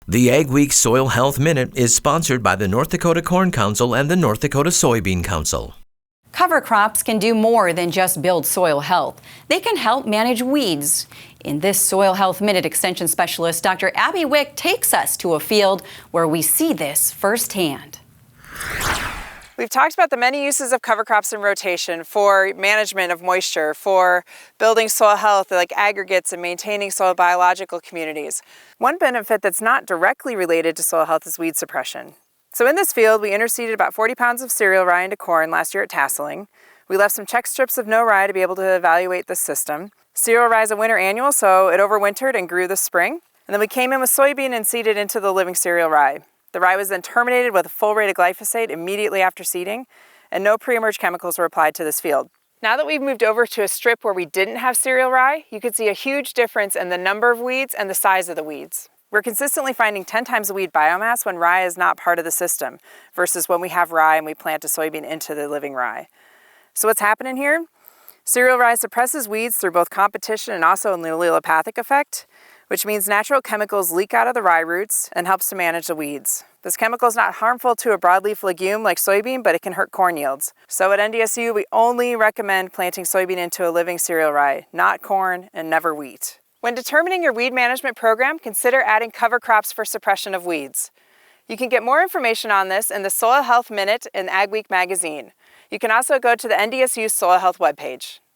The Ag Week Soil Health Minute is sponsored by the North Dakota Corn Council and the North Dakota Soybean Council. Cover crops can do more than just build soil health. They can help manage weeds. In this Soil Health Minute, Extension Specialist Dr. Abby Wick takes us to a field where we see this firsthand. We've talked about the many uses of cover crops in rotation for management of moisture, for building soil health like aggregates and maintaining soil biological communities. One benefit that's not directly related to soil health is weed suppression. So in this field, we interseeded about 40 pounds of cereal rye into corn last year at tasseling. We left some check strips of no rye to be able to evaluate this system. Cereal rye is a winter annual, so it overwintered and grew this spring. And then we came in with soybean and seeded into the living cereal rye. The rye was then terminated with a full rate of glyphosate immediately after seeding, and no pre-emerge chemicals were applied to this field. Now that we've moved over to a strip where we didn't have cereal rye, you can see a huge difference in the number of weeds and the size of the weeds. We're consistently finding 10 times the weed biomass when rye is not part of the system versus when we have rye and we plant a soybean into the living rye. So what's happening here? Cereal rye suppresses weeds through both competition and also an allelopathic effect, which means natural chemicals leak out of the rye roots and helps to manage the weeds. This chemical is not harmful to a broadleaf legume like soybean, but it can hurt corn yields. So at NDSU, we only recommend planting soybean into a living cereal rye, not corn and never wheat. When determining your weed management program, consider adding cover crops for suppression of weeds. You can get more information on this in the Soil Health Minute in Ag Week magazine. You can also go to the NDSU Soil Health webpage.